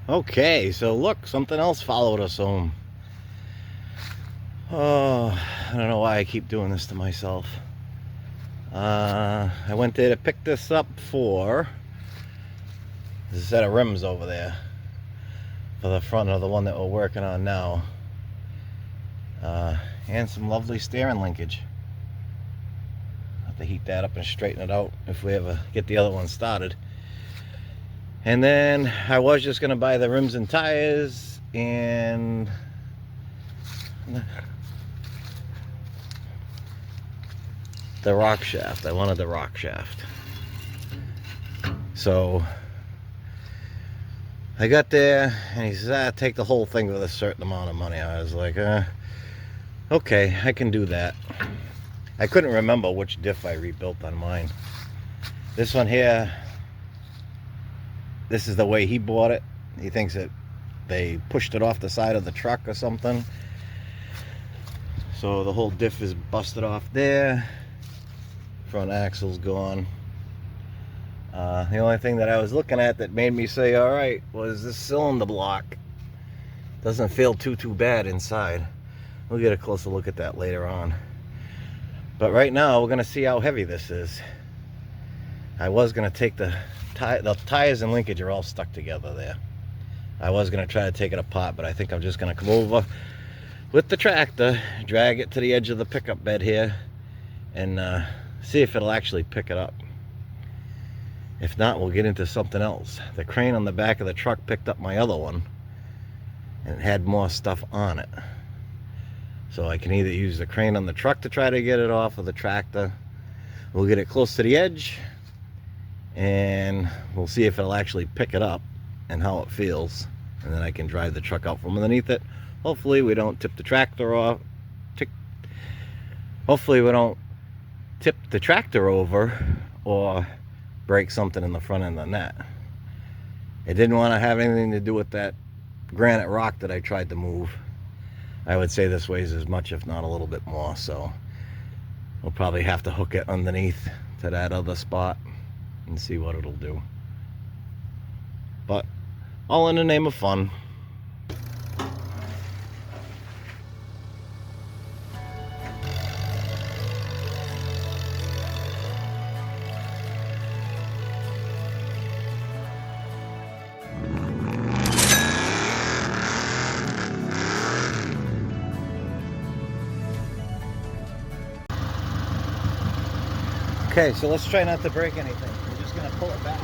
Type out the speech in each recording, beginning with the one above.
Okay, so look, something else followed us home. Oh, I don't know why I keep doing this to myself. I went there to pick this up for there's a set of rims over there for the front of the one that we're working on now. And some lovely steering linkage. I'll have to heat that up and straighten it out if we ever get the other one started. And then I was just gonna buy the rims and tires and the rock shaft. I wanted the rock shaft. So I got there and he says, take the whole thing with a certain amount of money. I was like, okay, I can do that. I couldn't remember which diff I rebuilt on mine. This one here, this is the way he bought it. He thinks that they pushed it off the side of the truck or something. So the whole diff is busted off there. Front axle's gone. The only thing that I was looking at that made me say, all right, was this cylinder block. Doesn't feel too bad inside. We'll get a closer look at that later on. But right now, we're gonna see how heavy this is. I was gonna take the tires and linkage are all stuck together there. I was gonna try to take it apart, but I think I'm just gonna come over with the tractor, drag it to the edge of the pickup bed here, and see if it'll actually pick it up. If not, we'll get into something else. The crane on the back of the truck picked up my other one, and it had more stuff on it. So I can either use the crane on the truck to try to get it off of the tractor. We'll get it close to the edge, and we'll see if it'll actually pick it up and how it feels. And then I can drive the truck out from underneath it. Hopefully we don't tip the tractor off. Hopefully we don't tip the tractor over or break something in the front end of the net. It didn't want to have anything to do with that granite rock that I tried to move. I would say this weighs as much, if not a little bit more, so we'll probably have to hook it underneath to that other spot and see what it'll do. But all in the name of fun. Okay, so let's try not to break anything. We're just gonna pull it back.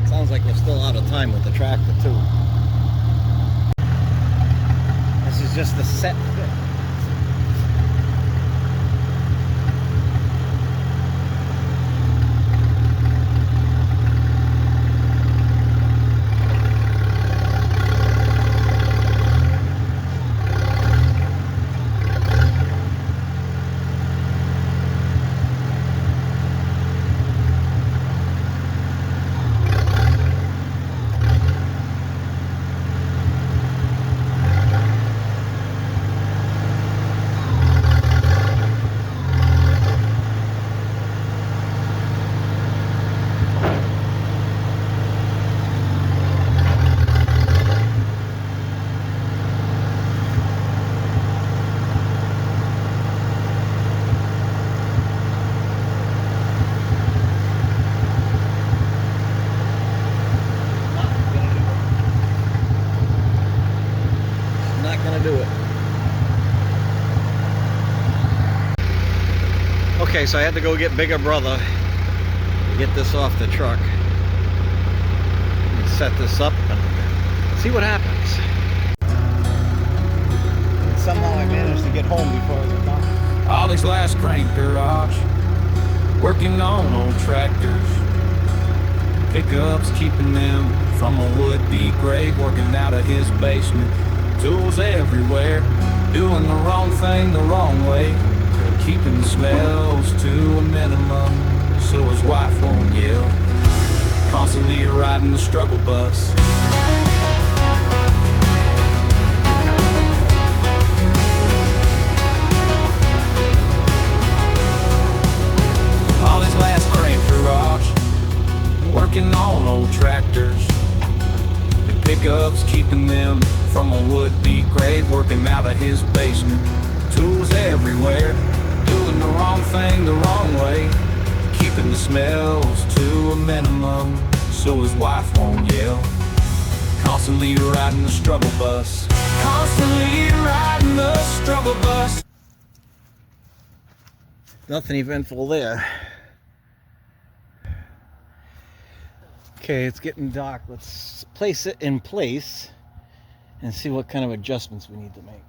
Sounds like we're still out of time with the tractor too. This is just the set fit. gonna do it. Okay, so I had to go get bigger brother to get this off the truck and set this up and see what happens. And somehow I managed to get home before it was done. Ollie's last crank garage, working on old tractors, pickups, keeping them from a would-be grave, working out of his basement, tools everywhere, doing the wrong thing the wrong way, keeping the smells to a minimum so his wife won't yell, constantly riding the struggle bus. Ollie's last crank garage, working on old tractors and pickups, keeping them from a would-be grave, working out of his basement, tools everywhere, doing the wrong thing the wrong way, keeping the smells to a minimum so his wife won't yell, constantly riding the struggle bus, constantly riding the struggle bus. Nothing eventful there. Okay, it's getting dark. Let's place it in place and see what kind of adjustments we need to make.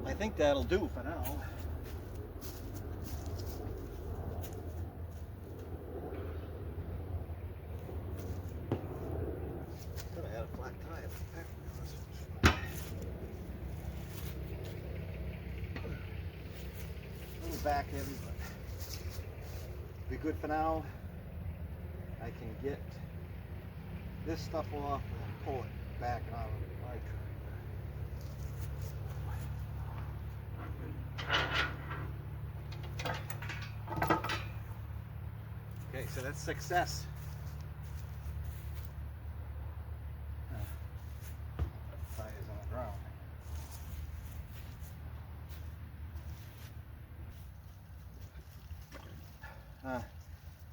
I think that'll do for now. Could have had a flat tire. A little back heavy, but be good for now. I can get this stuff off and pull it back out of my truck. Okay, so that's success. Tires on the ground.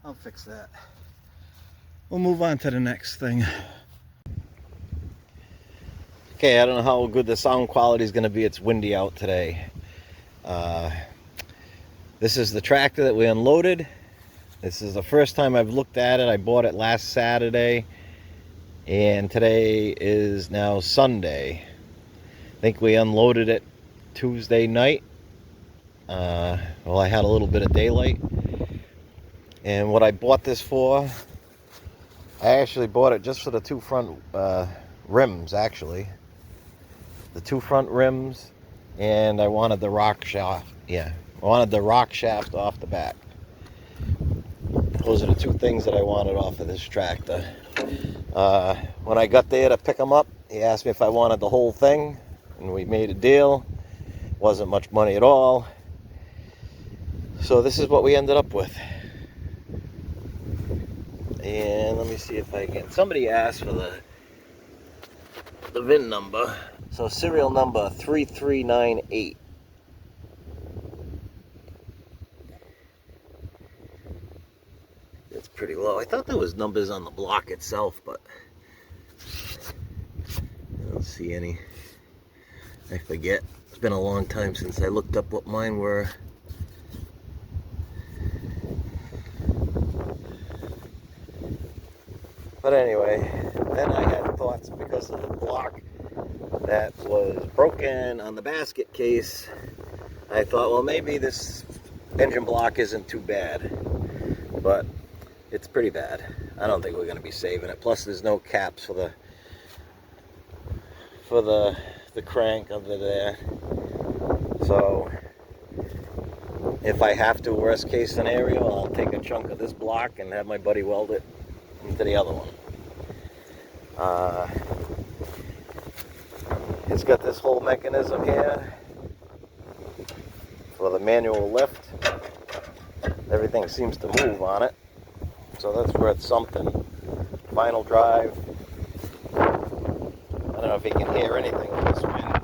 I'll fix that. We'll move on to the next thing. Okay, I don't know how good the sound quality is going to be. It's windy out today. This is the tractor that we unloaded. This is the first time I've looked at it. I bought it last Saturday, and today is now Sunday. I think we unloaded it Tuesday night. Well, I had a little bit of daylight. And what I bought this for I actually bought it just for the two front rims, actually. The two front rims, and I wanted the rock shaft. Yeah, I wanted the rock shaft off the back. Those are the two things that I wanted off of this tractor. When I got there to pick him up, he asked me if I wanted the whole thing, and we made a deal. Wasn't much money at all. So this is what we ended up with. And let me see if I can. Somebody asked for the VIN number. So serial number 3398. It's pretty low. I thought there was numbers on the block itself, but I don't see any. I forget. It's been a long time since I looked up what mine were. But anyway, then I had thoughts because of the block that was broken on the basket case. I thought, well, maybe this engine block isn't too bad, but it's pretty bad. I don't think we're going to be saving it. Plus, there's no caps for the crank under there. So if I have to, worst case scenario, I'll take a chunk of this block and have my buddy weld it into the other one. It's got this whole mechanism here for the manual lift. Everything seems to move on it, so that's worth something. Final drive. I don't know if you can hear anything with this wind.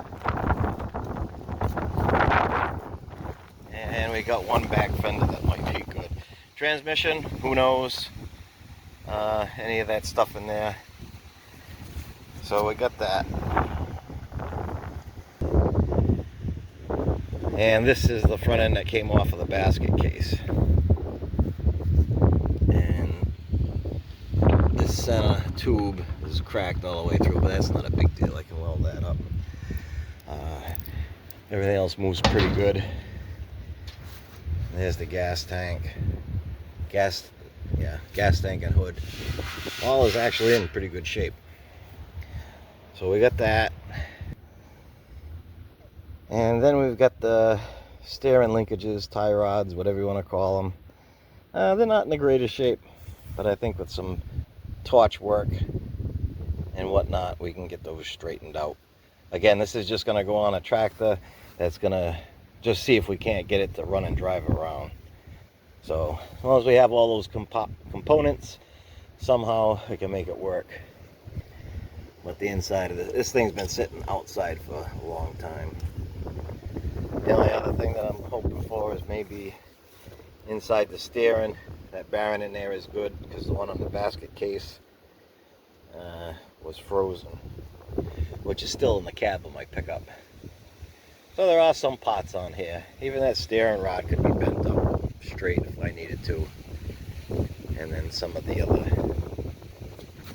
And we got one back fender that might be good. Transmission, who knows? Any of that stuff in there. So we got that. And this is the front end that came off of the basket case. And this center tube is cracked all the way through, but that's not a big deal. I can weld that up. Everything else moves pretty good. There's the gas tank. Gas tank and hood. All is actually in pretty good shape. So we got that. And then we've got the steering linkages, tie rods, whatever you want to call them. They're not in the greatest shape, but I think with some torch work and whatnot, we can get those straightened out. Again, this is just going to go on a tractor that's going to just see if we can't get it to run and drive around. So as long as we have all those components, somehow we can make it work. But the inside of this thing's been sitting outside for a long time. The only other thing that I'm hoping for is maybe inside the steering. That bearing in there is good because the one on the basket case was frozen, which is still in the cab of my pickup. So there are some pots on here. Even that steering rod could be bent up straight if I needed to. And then some of the other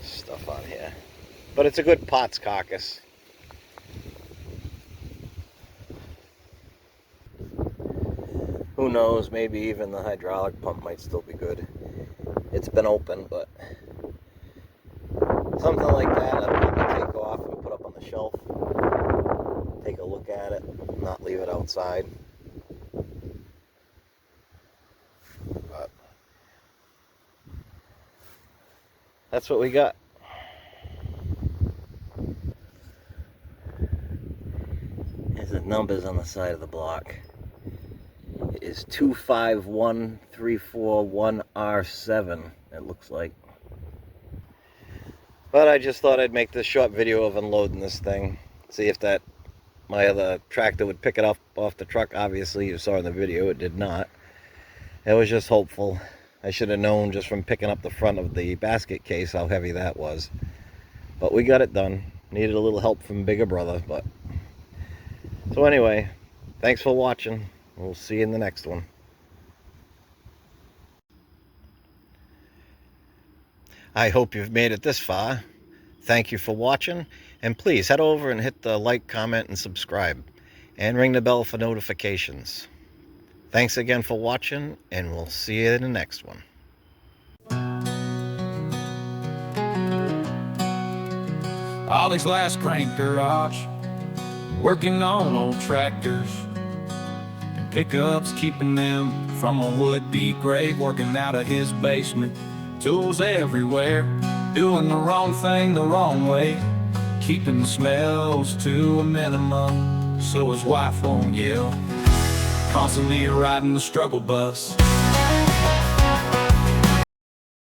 stuff on here. But it's a good pot's carcass. Who knows, maybe even the hydraulic pump might still be good. It's been open, but something like that I'd probably take off and put up on the shelf. Take a look at it, not leave it outside. But that's what we got. There's the numbers on the side of the block. It is 251341R7, it looks like. But I just thought I'd make this short video of unloading this thing. See if my other tractor would pick it up off the truck. Obviously, you saw in the video, it did not. It was just hopeful. I should have known just from picking up the front of the basket case how heavy that was. But we got it done. Needed a little help from bigger brother, but... So anyway, thanks for watching. We'll see you in the next one. I hope you've made it this far. Thank you for watching, and please head over and hit the like, comment, and subscribe, and ring the bell for notifications. Thanks again for watching, and we'll see you in the next one. Ollie's Last Crank Garage, working on old tractors and pickups, keeping them from a would-be grave, working out of his basement. Tools everywhere, doing the wrong thing the wrong way, keeping the smells to a minimum so his wife won't yell. Constantly riding the struggle bus,